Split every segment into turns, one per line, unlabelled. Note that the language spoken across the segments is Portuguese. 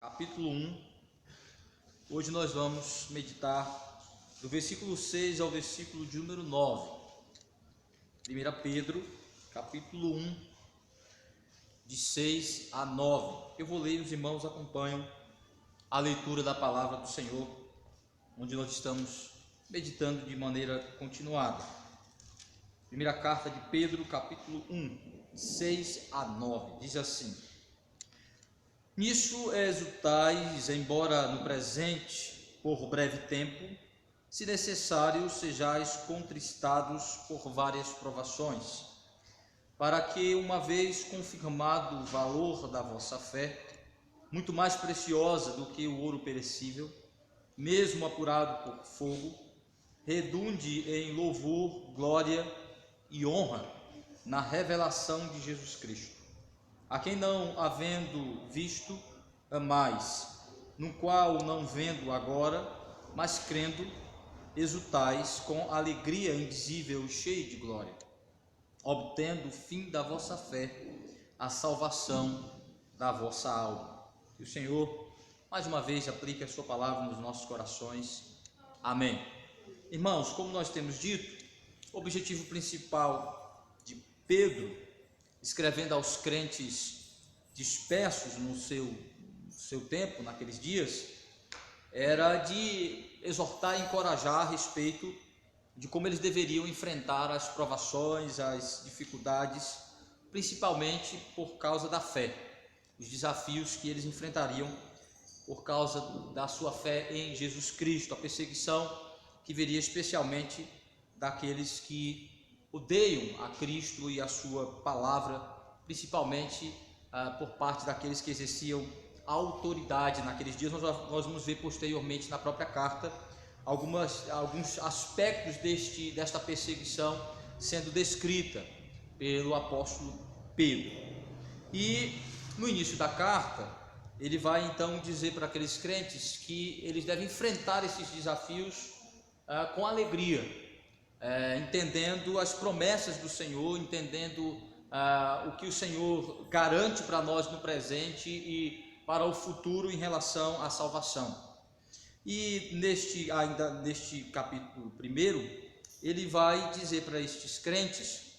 Capítulo 1. Hoje nós vamos meditar do versículo 6 ao versículo de número 9. 1 Pedro, capítulo 1, de 6 a 9. Eu vou ler e os irmãos acompanham a leitura da palavra do Senhor, onde nós estamos meditando de maneira continuada. Primeira carta de Pedro, capítulo 1, 6 a 9, diz assim: Nisso exultais, embora no presente, por breve tempo, se necessário, sejais contristados por várias provações, para que, uma vez confirmado o valor da vossa fé, muito mais preciosa do que o ouro perecível, mesmo apurado por fogo, redunde em louvor, glória e honra na revelação de Jesus Cristo, a quem não havendo visto, amais, no qual não vendo agora, mas crendo, exultais com alegria indizível e cheia de glória, obtendo o fim da vossa fé, a salvação da vossa alma. Que o Senhor, mais uma vez, aplique a sua palavra nos nossos corações. Amém. Irmãos, como nós temos dito, o objetivo principal de Pedro, escrevendo aos crentes dispersos no seu tempo, naqueles dias, era de exortar e encorajar a respeito de como eles deveriam enfrentar as provações, as dificuldades, principalmente por causa da fé, os desafios que eles enfrentariam por causa da sua fé em Jesus Cristo, a perseguição que viria especialmente daqueles que odeiam a Cristo e a sua palavra, principalmente por parte daqueles que exerciam autoridade naqueles dias. Nós vamos ver posteriormente na própria carta alguns aspectos desta perseguição sendo descrita pelo apóstolo Pedro. E no início da carta, ele vai então dizer para aqueles crentes que eles devem enfrentar esses desafios com alegria, entendendo as promessas do Senhor, entendendo o que o Senhor garante para nós no presente e para o futuro em relação à salvação. E ainda neste capítulo 1, ele vai dizer para estes crentes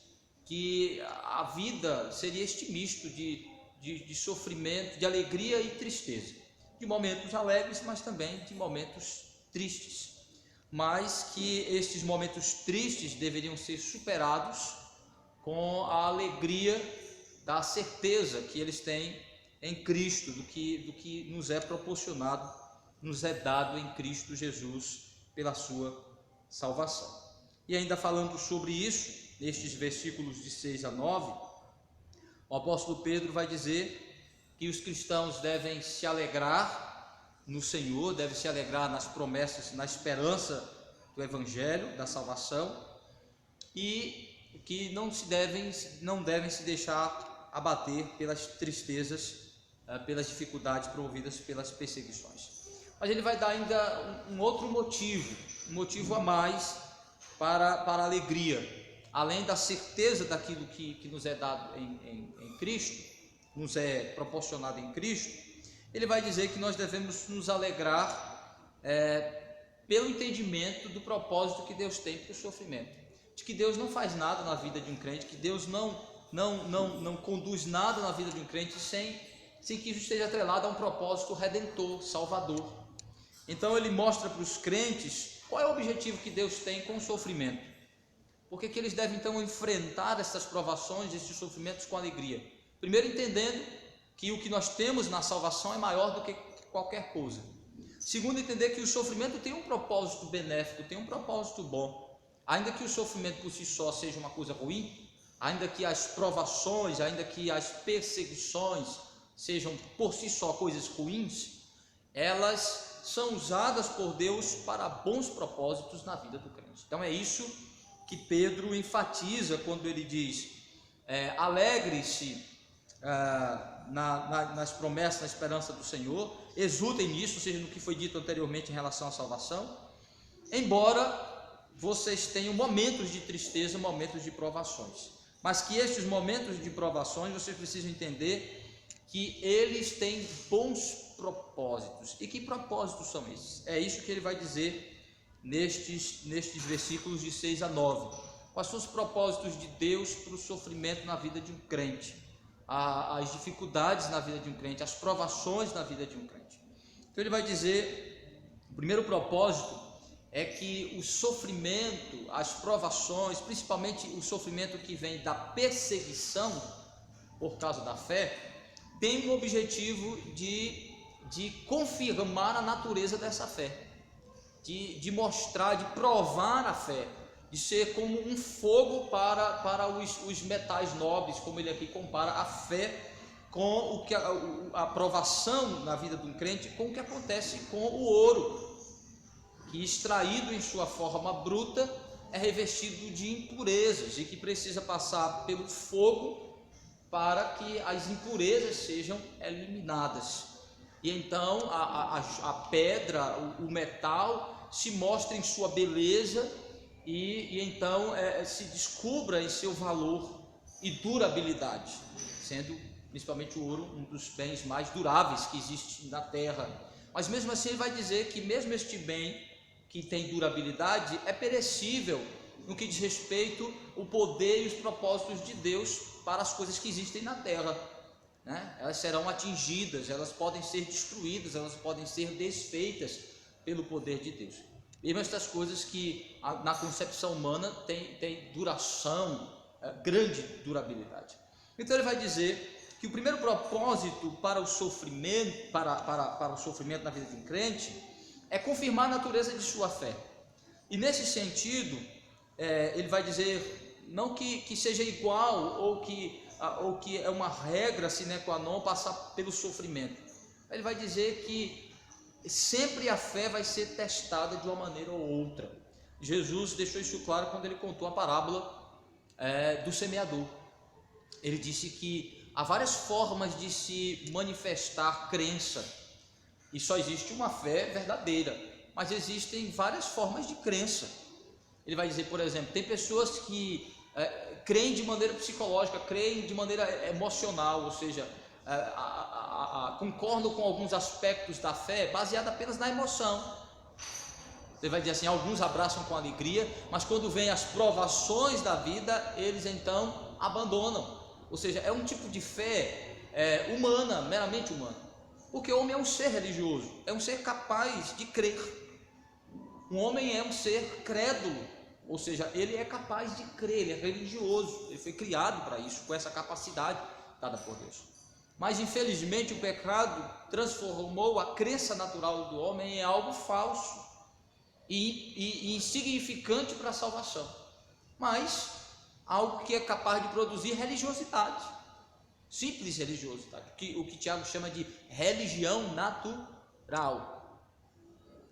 que a vida seria este misto de sofrimento, de alegria e tristeza, de momentos alegres, mas também de momentos tristes, mas que estes momentos tristes deveriam ser superados com a alegria da certeza que eles têm em Cristo, do que nos é proporcionado, nos é dado em Cristo Jesus pela sua salvação. E ainda falando sobre isso, nestes versículos de 6 a 9, o apóstolo Pedro vai dizer que os cristãos devem se alegrar no Senhor, deve se alegrar nas promessas, na esperança do Evangelho, da salvação, e que não devem se deixar abater pelas tristezas, pelas dificuldades promovidas pelas perseguições. Mas ele vai dar ainda um outro motivo a mais para a alegria, além da certeza daquilo que nos é dado em Cristo, nos é proporcionado em Cristo. Ele vai dizer que nós devemos nos alegrar pelo entendimento do propósito que Deus tem para o sofrimento, de que Deus não faz nada na vida de um crente, que Deus não conduz nada na vida de um crente sem que isso esteja atrelado a um propósito redentor, salvador. Então ele mostra para os crentes qual é o objetivo que Deus tem com o sofrimento, porque que eles devem então enfrentar essas provações, esses sofrimentos com alegria. Primeiro, entendendo que o que nós temos na salvação é maior do que qualquer coisa. Segundo, entender que o sofrimento tem um propósito benéfico, tem um propósito bom. Ainda que o sofrimento por si só seja uma coisa ruim, ainda que as provações, ainda que as perseguições sejam por si só coisas ruins, elas são usadas por Deus para bons propósitos na vida do crente. Então é isso que Pedro enfatiza quando ele diz: alegre-se nas promessas, na esperança do Senhor, exultem nisso, ou seja, no que foi dito anteriormente em relação à salvação, embora vocês tenham momentos de tristeza, momentos de provações, mas que estes momentos de provações vocês precisam entender que eles têm bons propósitos. E que propósitos são esses? É isso que ele vai dizer nestes versículos de 6 a 9. Quais são os propósitos de Deus para o sofrimento na vida de um crente? As dificuldades na vida de um crente, as provações na vida de um crente. Então ele vai dizer, o primeiro propósito é que o sofrimento, as provações, principalmente o sofrimento que vem da perseguição por causa da fé, tem o objetivo de confirmar a natureza dessa fé, de mostrar, de provar a fé, de ser como um fogo para os metais nobres, como ele aqui compara a fé com o que a provação na vida de um crente, com o que acontece com o ouro, que extraído em sua forma bruta é revestido de impurezas e que precisa passar pelo fogo para que as impurezas sejam eliminadas. E então a pedra, o metal se mostra em sua beleza e então se descubra em seu valor e durabilidade, sendo principalmente o ouro um dos bens mais duráveis que existe na terra. Mas mesmo assim ele vai dizer que mesmo este bem que tem durabilidade é perecível no que diz respeito ao poder e os propósitos de Deus para as coisas que existem na terra, né? Elas serão atingidas, elas podem ser destruídas, elas podem ser desfeitas pelo poder de Deus. Mesmo estas coisas que na concepção humana tem duração, grande durabilidade. Então ele vai dizer que o primeiro propósito para o sofrimento, para o sofrimento na vida de um crente, é confirmar a natureza de sua fé. E nesse sentido, ele vai dizer, não que seja igual ou que é uma regra sine qua non passar pelo sofrimento. Ele vai dizer que sempre a fé vai ser testada de uma maneira ou outra. Jesus deixou isso claro quando ele contou a parábola do semeador. Ele disse que há várias formas de se manifestar crença, e só existe uma fé verdadeira, mas existem várias formas de crença. Ele vai dizer, por exemplo, tem pessoas que creem de maneira psicológica, creem de maneira emocional, ou seja, concordam com alguns aspectos da fé baseada apenas na emoção. Ele vai dizer assim, alguns abraçam com alegria, mas quando vêm as provações da vida, eles então abandonam. Ou seja, é um tipo de fé humana, meramente humana, porque o homem é um ser religioso, é um ser capaz de crer. Um homem é um ser crédulo, ou seja, ele é capaz de crer, ele é religioso, ele foi criado para isso, com essa capacidade dada por Deus. Mas infelizmente o pecado transformou a crença natural do homem em algo falso e insignificante para a salvação, mas algo que é capaz de produzir religiosidade, simples religiosidade, o que Tiago chama de religião natural,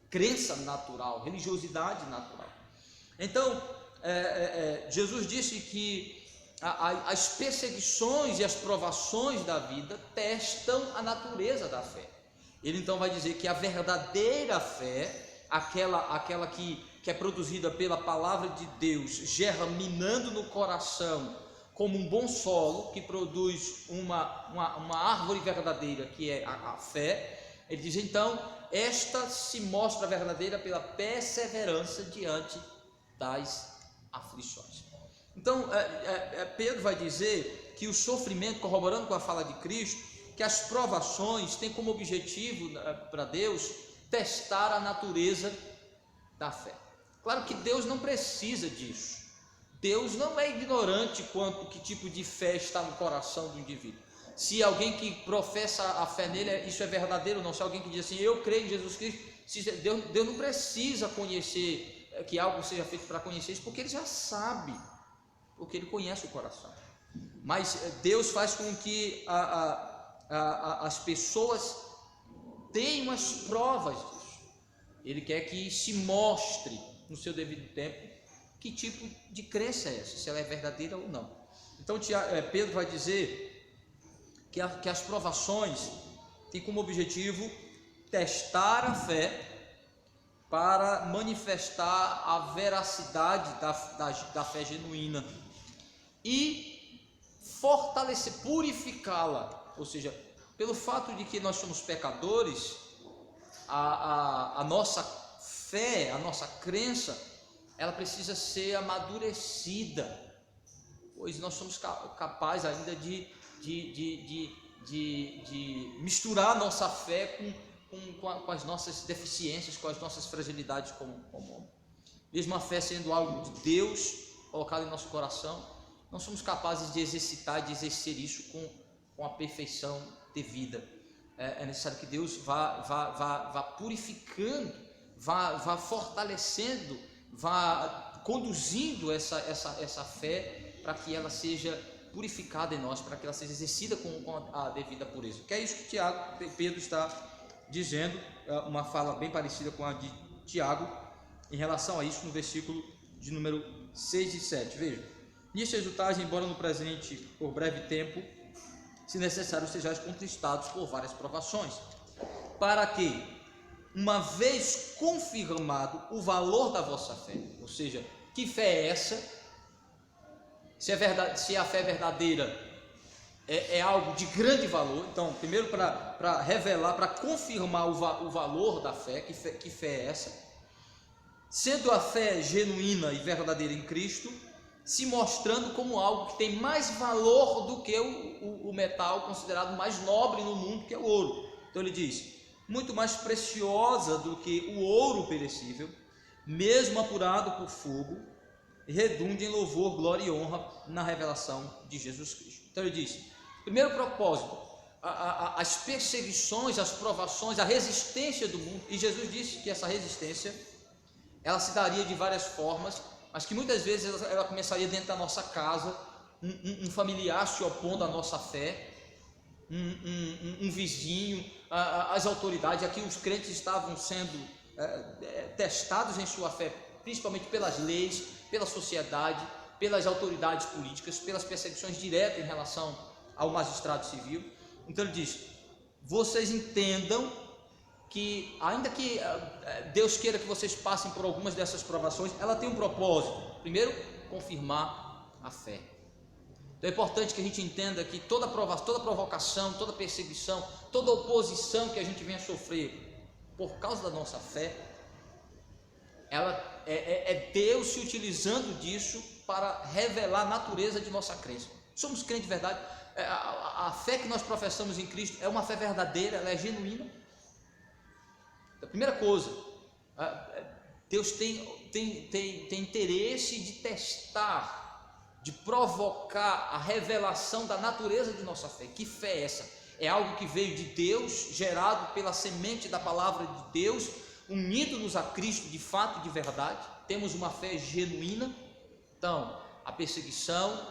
crença natural, religiosidade natural. Então, Jesus disse que as perseguições e as provações da vida testam a natureza da fé. Ele então vai dizer que a verdadeira fé, aquela que é produzida pela palavra de Deus, germinando no coração como um bom solo, que produz uma árvore verdadeira, que é a fé. Ele diz então, esta se mostra verdadeira pela perseverança diante das aflições. Então Pedro vai dizer que o sofrimento, corroborando com a fala de Cristo, que as provações têm como objetivo para Deus testar a natureza da fé. Claro que Deus não precisa disso. Deus não é ignorante quanto que tipo de fé está no coração do indivíduo. Se alguém que professa a fé nele, isso é verdadeiro ou não. Se alguém que diz assim, eu creio em Jesus Cristo, Deus não precisa conhecer, que algo seja feito para conhecer isso, porque ele já sabe, porque ele conhece o coração. Mas Deus faz com que as pessoas tenham as provas disso. Ele quer que se mostre no seu devido tempo que tipo de crença é essa, se ela é verdadeira ou não. Então Pedro vai dizer que as provações têm como objetivo testar a fé para manifestar a veracidade da fé genuína e fortalecer, purificá-la, ou seja, pelo fato de que nós somos pecadores, a nossa fé, a nossa crença, ela precisa ser amadurecida, pois nós somos capazes ainda de misturar a nossa fé com as nossas deficiências, com as nossas fragilidades como homem. Mesmo a fé sendo algo de Deus colocado em nosso coração, não somos capazes de exercitar, de exercer isso com a perfeição devida. É necessário que Deus vá purificando, vá fortalecendo, vá conduzindo essa fé para que ela seja purificada em nós, para que ela seja exercida com a devida pureza. Que é isso que Pedro está dizendo, uma fala bem parecida com a de Tiago, em relação a isso, no versículo de número 6 e 7. Veja: nisto exultais, embora no presente por breve tempo, se necessário sejais contristados por várias provações, para que, uma vez confirmado o valor da vossa fé, ou seja, que fé é essa? Se a fé verdadeira é algo de grande valor, então, primeiro para revelar, para confirmar o valor da fé, que fé é essa? Sendo a fé genuína e verdadeira em Cristo, se mostrando como algo que tem mais valor do que o metal considerado mais nobre no mundo, que é o ouro. Então ele diz: muito mais preciosa do que o ouro perecível, mesmo apurado por fogo, redunde em louvor, glória e honra na revelação de Jesus Cristo. Então ele diz: primeiro propósito, as perseguições, as provações, a resistência do mundo, e Jesus disse que essa resistência ela se daria de várias formas, mas que muitas vezes ela começaria dentro da nossa casa, um familiar se opondo à nossa fé, um vizinho, as autoridades. Aqui os crentes estavam sendo testados em sua fé, principalmente pelas leis, pela sociedade, pelas autoridades políticas, pelas perseguições diretas em relação ao magistrado civil. Então ele diz: vocês entendam que, ainda que Deus queira que vocês passem por algumas dessas provações, ela tem um propósito. Primeiro, confirmar a fé. Então é importante que a gente entenda que toda provocação, toda perseguição, toda oposição que a gente venha sofrer por causa da nossa fé, ela é Deus se utilizando disso para revelar a natureza de nossa crença. Somos crentes de verdade. A fé que nós professamos em Cristo é uma fé verdadeira, ela é genuína. A primeira coisa, Deus tem interesse de testar, de provocar a revelação da natureza de nossa fé. Que fé é essa? É algo que veio de Deus, gerado pela semente da palavra de Deus, unindo-nos a Cristo de fato e de verdade. Temos uma fé genuína. Então, a perseguição,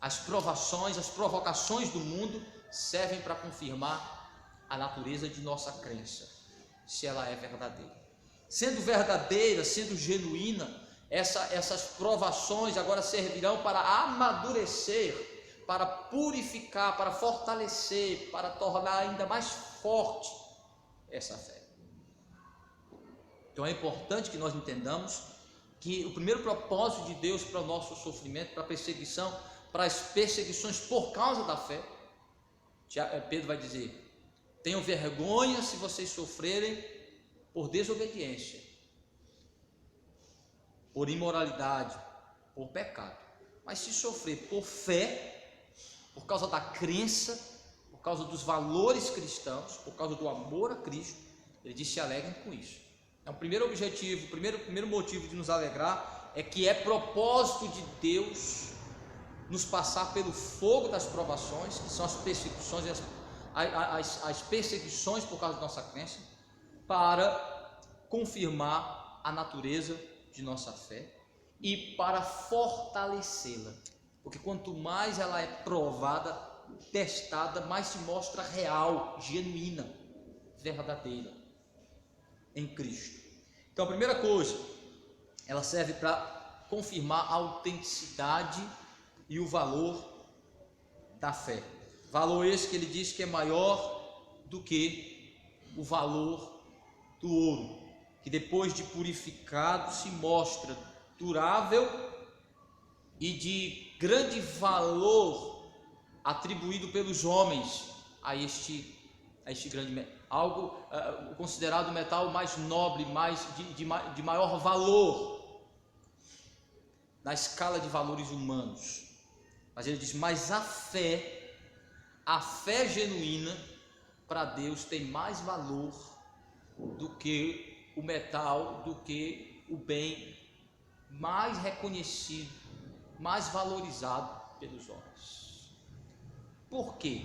as provações, as provocações do mundo servem para confirmar a natureza de nossa crença, se ela é verdadeira. Sendo verdadeira, sendo genuína, essas provações agora servirão para amadurecer, para purificar, para fortalecer, para tornar ainda mais forte essa fé. Então é importante que nós entendamos que o primeiro propósito de Deus para o nosso sofrimento, para a perseguição, para as perseguições por causa da fé, Pedro vai dizer: tenham vergonha se vocês sofrerem por desobediência, por imoralidade, por pecado. Mas se sofrer por fé, por causa da crença, por causa dos valores cristãos, por causa do amor a Cristo, ele diz: se alegrem com isso. Então, o primeiro objetivo, o primeiro motivo de nos alegrar é que é propósito de Deus nos passar pelo fogo das provações, que são as perseguições, as perseguições por causa da nossa crença, para confirmar a natureza de nossa fé e para fortalecê-la, porque quanto mais ela é provada, testada, mais se mostra real, genuína, verdadeira em Cristo. Então a primeira coisa, ela serve para confirmar a autenticidade e o valor da fé. Valor esse que ele diz que é maior do que o valor do ouro, que depois de purificado se mostra durável e de grande valor atribuído pelos homens a este grande algo considerado o metal mais nobre, de maior valor na escala de valores humanos. Mas ele diz: mas a fé genuína para Deus tem mais valor do que o metal, do que o bem mais reconhecido, mais valorizado pelos homens. Por quê?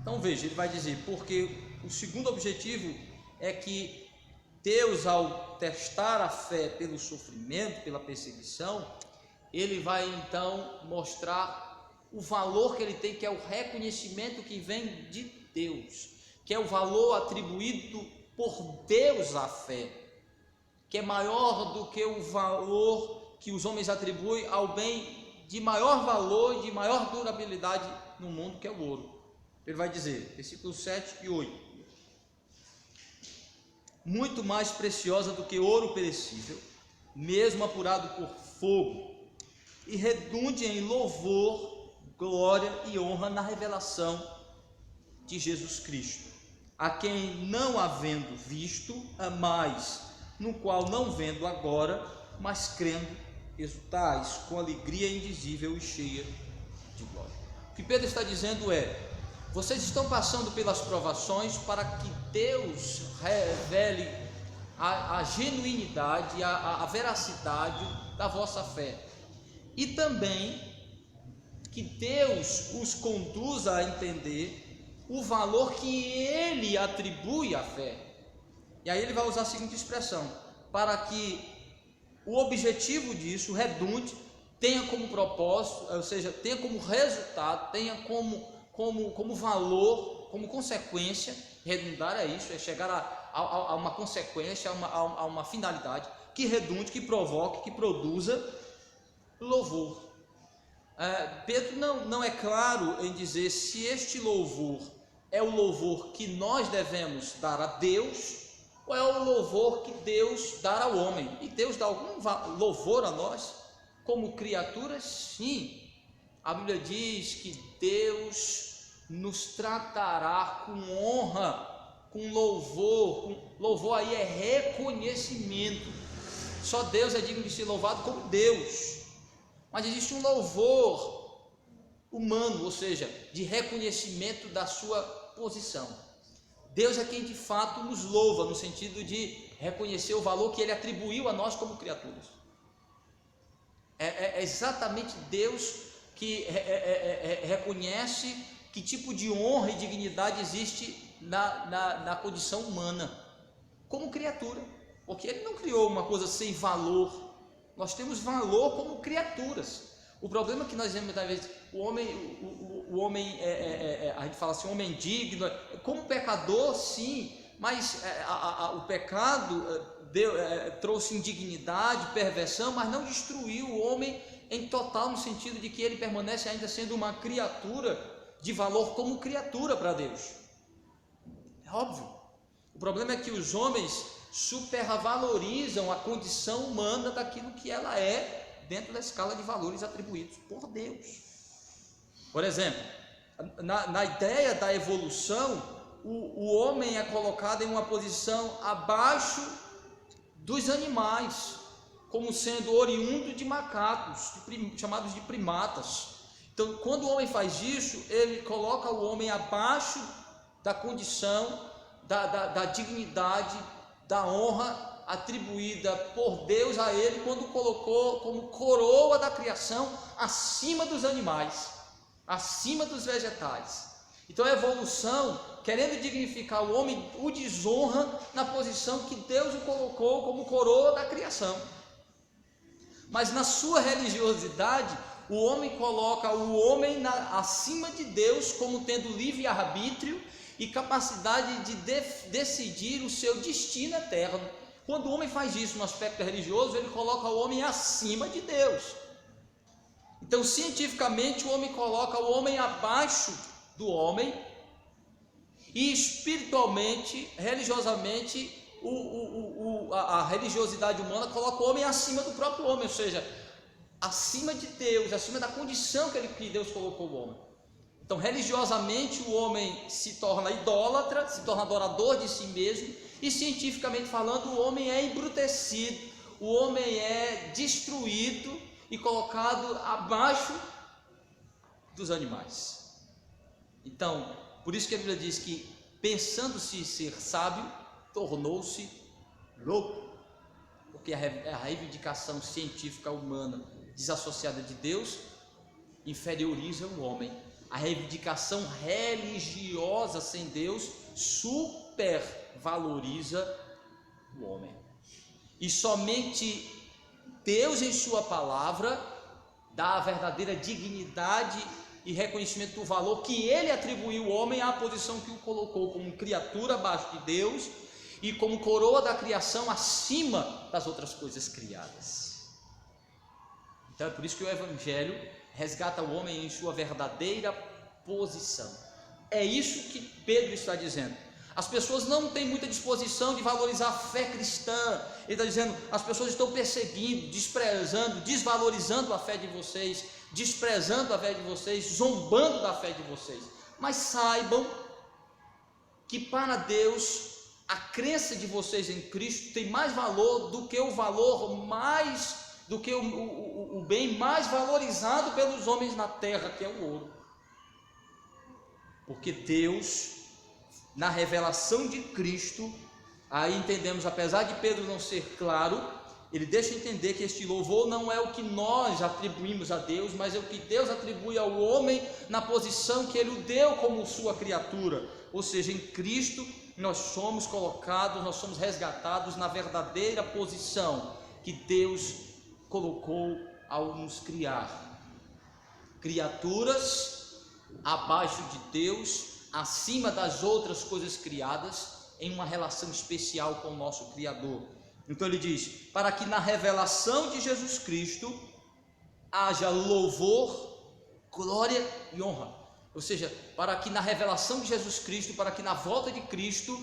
Então veja, ele vai dizer, porque o segundo objetivo é que Deus, ao testar a fé pelo sofrimento, pela perseguição, ele vai então mostrar o valor que ele tem, que é o reconhecimento que vem de Deus, que é o valor atribuído por Deus à fé, que é maior do que o valor que os homens atribuem ao bem de maior valor e de maior durabilidade no mundo, que é o ouro. Ele vai dizer, versículos 7 e 8: muito mais preciosa do que ouro perecível, mesmo apurado por fogo, e redunde em louvor, glória e honra na revelação de Jesus Cristo, a quem, não havendo visto, amais, no qual não vendo agora, mas crendo, exultais com alegria indizível e cheia de glória. O que Pedro está dizendo é: vocês estão passando pelas provações para que Deus revele a genuinidade, a veracidade da vossa fé, e também que Deus os conduza a entender o valor que Ele atribui à fé. E aí ele vai usar a seguinte expressão: para que o objetivo disso redunde, tenha como propósito, ou seja, tenha como resultado, tenha como valor, como consequência. Redundar é isso, é chegar a uma consequência, a uma finalidade que redunde, que provoque, que produza louvor. Pedro não é claro em dizer se este louvor é o louvor que nós devemos dar a Deus, ou é o louvor que Deus dá ao homem. E Deus dá algum louvor a nós como criaturas? Sim. A Bíblia diz que Deus nos tratará com honra, com louvor. Louvor aí é reconhecimento. Só Deus é digno de ser louvado como Deus. Mas existe um louvor humano, ou seja, de reconhecimento da sua posição. Deus é quem de fato nos louva, no sentido de reconhecer o valor que Ele atribuiu a nós como criaturas. É exatamente Deus que reconhece que tipo de honra e dignidade existe na condição humana, como criatura, porque Ele não criou uma coisa sem valor. Nós temos valor como criaturas. O problema é que nós vemos, às vezes, o homem a gente fala assim, homem digno, como pecador, sim, mas o pecado trouxe indignidade, perversão, mas não destruiu o homem em total, no sentido de que ele permanece ainda sendo uma criatura de valor como criatura para Deus. É óbvio. O problema é que os homens supervalorizam a condição humana daquilo que ela é dentro da escala de valores atribuídos por Deus. Por exemplo, na ideia da evolução, o homem é colocado em uma posição abaixo dos animais, como sendo oriundo de macacos, chamados de primatas. Então, quando o homem faz isso, ele coloca o homem abaixo da condição, da dignidade, da honra atribuída por Deus a ele, quando o colocou como coroa da criação acima dos animais, acima dos vegetais. Então a evolução, querendo dignificar o homem, o desonra na posição que Deus o colocou como coroa da criação. Mas na sua religiosidade, o homem coloca o homem acima de Deus, como tendo livre-arbítrio e capacidade de decidir o seu destino eterno. Quando o homem faz isso no aspecto religioso, ele coloca o homem acima de Deus. Então, cientificamente, o homem coloca o homem abaixo do homem, e espiritualmente, religiosamente, a religiosidade humana coloca o homem acima do próprio homem, ou seja, acima de Deus, acima da condição que Deus colocou o homem. Então, religiosamente, o homem se torna idólatra, se torna adorador de si mesmo, e cientificamente falando, o homem é embrutecido, o homem é destruído e colocado abaixo dos animais. Então, por isso que a Bíblia diz que, pensando-se ser sábio, tornou-se louco, porque a reivindicação científica humana desassociada de Deus inferioriza o homem. A reivindicação religiosa sem Deus supervaloriza o homem. E somente Deus, em sua palavra, dá a verdadeira dignidade e reconhecimento do valor que ele atribuiu ao homem à posição que o colocou como criatura abaixo de Deus e como coroa da criação acima das outras coisas criadas. Então é por isso que o Evangelho resgata o homem em sua verdadeira posição. É isso que Pedro está dizendo. As pessoas não têm muita disposição de valorizar a fé cristã. Ele está dizendo, as pessoas estão perseguindo, desprezando, desvalorizando a fé de vocês, desprezando a fé de vocês, zombando da fé de vocês. Mas saibam que para Deus a crença de vocês em Cristo tem mais valor do que o bem mais valorizado pelos homens na terra, que é o ouro. Porque Deus, na revelação de Cristo, aí entendemos, apesar de Pedro não ser claro, ele deixa entender que este louvor não é o que nós atribuímos a Deus, mas é o que Deus atribui ao homem na posição que ele o deu como sua criatura. Ou seja, em Cristo nós somos colocados, nós somos resgatados na verdadeira posição que Deus colocou ao nos criar. Criaturas abaixo de Deus, acima das outras coisas criadas, em uma relação especial com o nosso Criador. Então ele diz, para que na revelação de Jesus Cristo haja louvor, glória e honra. Ou seja, para que na revelação de Jesus Cristo, para que na volta de Cristo,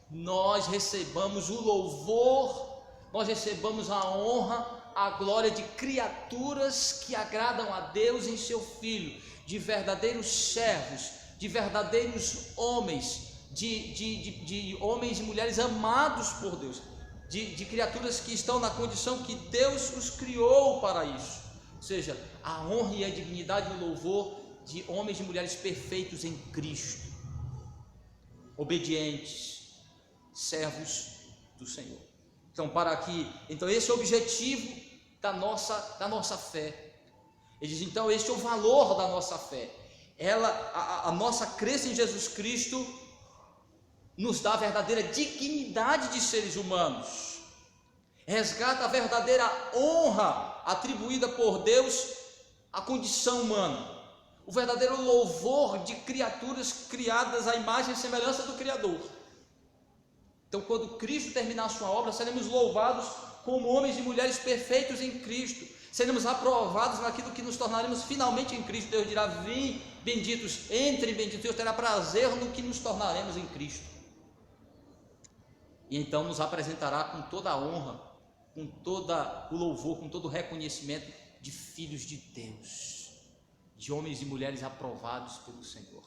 nós recebamos o louvor, nós recebamos a honra, a glória de criaturas que agradam a Deus em seu Filho, de verdadeiros servos, de verdadeiros homens, de homens e mulheres amados por Deus, de criaturas que estão na condição que Deus os criou para isso. Ou seja, a honra e a dignidade e o louvor de homens e mulheres perfeitos em Cristo, obedientes, servos do Senhor. Então esse é o objetivo da nossa fé. Ele diz, então, este é o valor da nossa fé. A nossa crença em Jesus Cristo nos dá a verdadeira dignidade de seres humanos, resgata a verdadeira honra atribuída por Deus à condição humana, o verdadeiro louvor de criaturas criadas à imagem e semelhança do Criador. Então, quando Cristo terminar a sua obra, seremos louvados como homens e mulheres perfeitos em Cristo, seremos aprovados naquilo que nos tornaremos finalmente em Cristo. Deus dirá, vem benditos, entrem benditos, Deus terá prazer no que nos tornaremos em Cristo. E então nos apresentará com toda a honra, com todo o louvor, com todo o reconhecimento de filhos de Deus, de homens e mulheres aprovados pelo Senhor.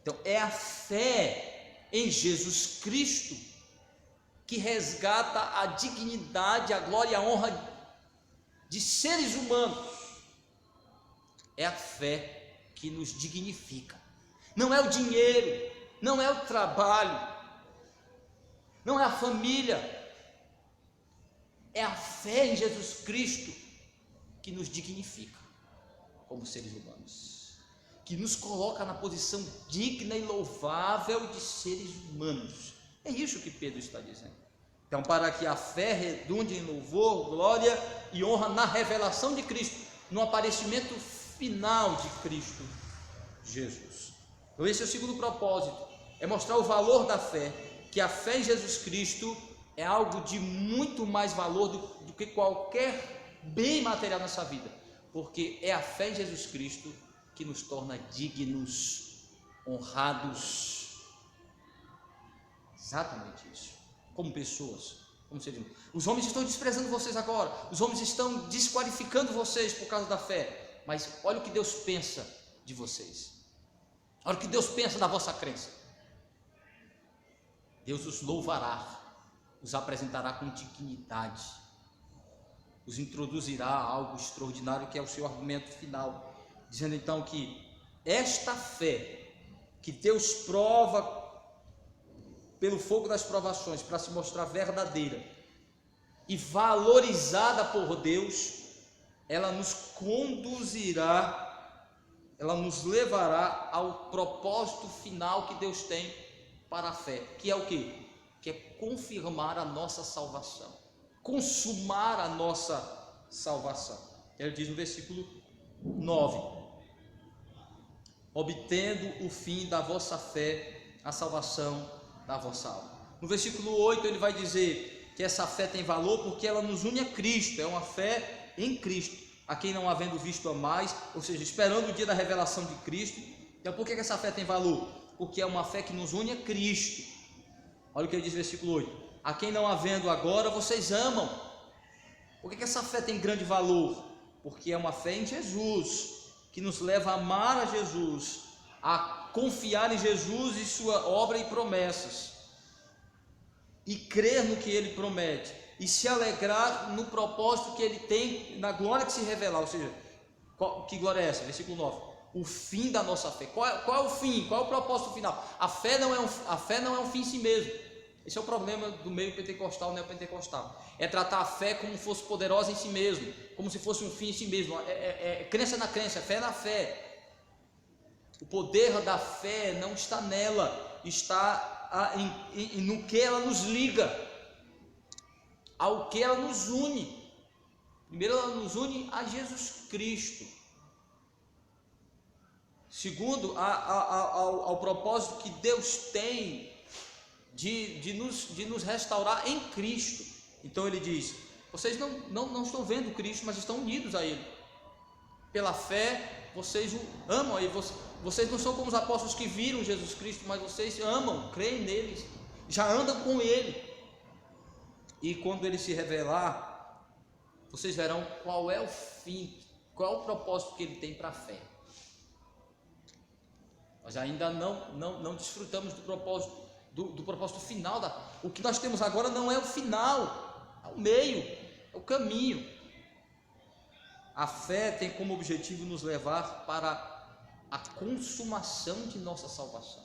Então é a fé em Jesus Cristo que resgata a dignidade, a glória e a honra de seres humanos. É a fé que nos dignifica. Não é o dinheiro, não é o trabalho, não é a família, é a fé em Jesus Cristo que nos dignifica como seres humanos, que nos coloca na posição digna e louvável de seres humanos. É isso que Pedro está dizendo. Então, para que a fé redunde em louvor, glória e honra na revelação de Cristo, no aparecimento final de Cristo Jesus. Então, esse é o segundo propósito, é mostrar o valor da fé, que a fé em Jesus Cristo é algo de muito mais valor do que qualquer bem material nessa vida, porque é a fé em Jesus Cristo que nos torna dignos, honrados. Exatamente isso. Como pessoas, como seres humanos. Os homens estão desprezando vocês agora, os homens estão desqualificando vocês por causa da fé, mas olha o que Deus pensa de vocês. Olha o que Deus pensa da vossa crença. Deus os louvará, os apresentará com dignidade, os introduzirá a algo extraordinário, que é o seu argumento final, dizendo então que esta fé que Deus prova pelo fogo das provações para se mostrar verdadeira e valorizada por Deus, ela nos conduzirá, ela nos levará ao propósito final que Deus tem para a fé, que é o quê? Que é confirmar a nossa salvação, consumar a nossa salvação. Ele diz no versículo 9: obtendo o fim da vossa fé, a salvação da vossa alma. No versículo 8 ele vai dizer que essa fé tem valor porque ela nos une a Cristo, é uma fé em Cristo, a quem não havendo visto a mais, ou seja, esperando o dia da revelação de Cristo. Então por que essa fé tem valor? Porque é uma fé que nos une a Cristo. Olha o que ele diz no versículo 8: a quem não havendo agora, vocês amam. Por que essa fé tem grande valor? Porque é uma fé em Jesus, que nos leva a amar a Jesus, a confiar em Jesus e sua obra e promessas, e crer no que ele promete, e se alegrar no propósito que ele tem, na glória que se revelar. Ou seja, que glória é essa? Versículo 9: o fim da nossa fé. Qual é o fim? Qual é o propósito final? A fé não é um fim em si mesmo. Esse é o problema do meio pentecostal, neopentecostal. É tratar a fé como se fosse poderosa em si mesmo, como se fosse um fim em si mesmo. É crença na crença, fé na fé. O poder da fé não está nela, está no que ela nos liga, ao que ela nos une. Primeiro, ela nos une a Jesus Cristo. Segundo, ao propósito que Deus tem de nos restaurar em Cristo. Então ele diz: vocês não estão vendo Cristo, mas estão unidos a Ele. Pela fé, vocês o amam. E vocês não são como os apóstolos que viram Jesus Cristo, mas vocês amam, creem neles, já andam com Ele. E quando Ele se revelar, vocês verão qual é o fim, qual é o propósito que Ele tem para a fé. Nós ainda não desfrutamos do propósito final. O que nós temos agora não é o final, é o meio, é o caminho. A fé tem como objetivo nos levar para a consumação de nossa salvação.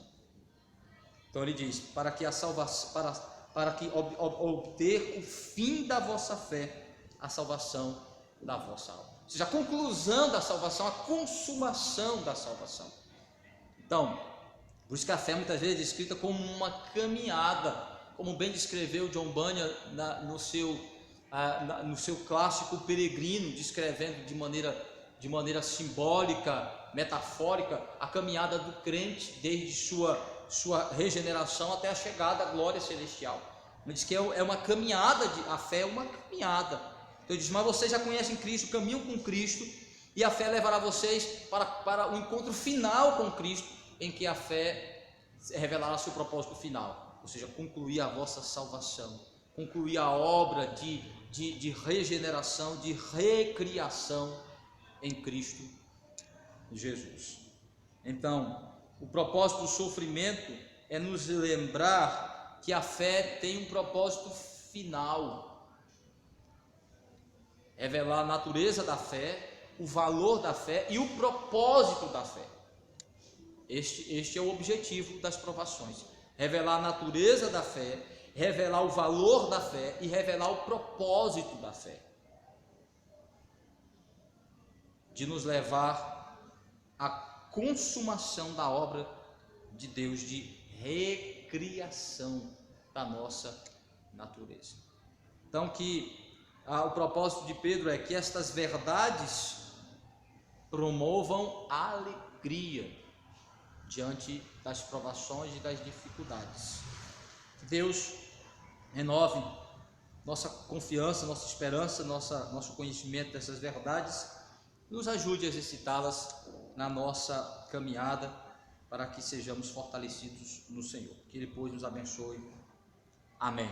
Então ele diz: para que a salvação, para que obter o fim da vossa fé, a salvação da vossa alma. Ou seja, a conclusão da salvação, a consumação da salvação. Então, por isso que a fé muitas vezes é descrita como uma caminhada, como bem descreveu John Bunyan no seu clássico Peregrino, descrevendo de maneira simbólica, metafórica, a caminhada do crente desde sua regeneração até a chegada à glória celestial. Ele diz que é uma caminhada, a fé é uma caminhada. Então ele diz: mas vocês já conhecem Cristo, caminham com Cristo, e a fé levará vocês para o encontro final com Cristo, em que a fé revelará seu propósito final, ou seja, concluir a vossa salvação, concluir a obra de regeneração, de recriação em Cristo Jesus. Então, o propósito do sofrimento é nos lembrar que a fé tem um propósito final, revelar a natureza da fé, o valor da fé e o propósito da fé. Este é o objetivo das provações: revelar a natureza da fé, revelar o valor da fé e revelar o propósito da fé, de nos levar à consumação da obra de Deus de recriação da nossa natureza. Então, o propósito de Pedro é que estas verdades promovam a alegria diante das provações e das dificuldades. Deus renove nossa confiança, nossa esperança, nosso conhecimento dessas verdades, nos ajude a exercitá-las na nossa caminhada, para que sejamos fortalecidos no Senhor. Que Ele, pois, nos abençoe. Amém.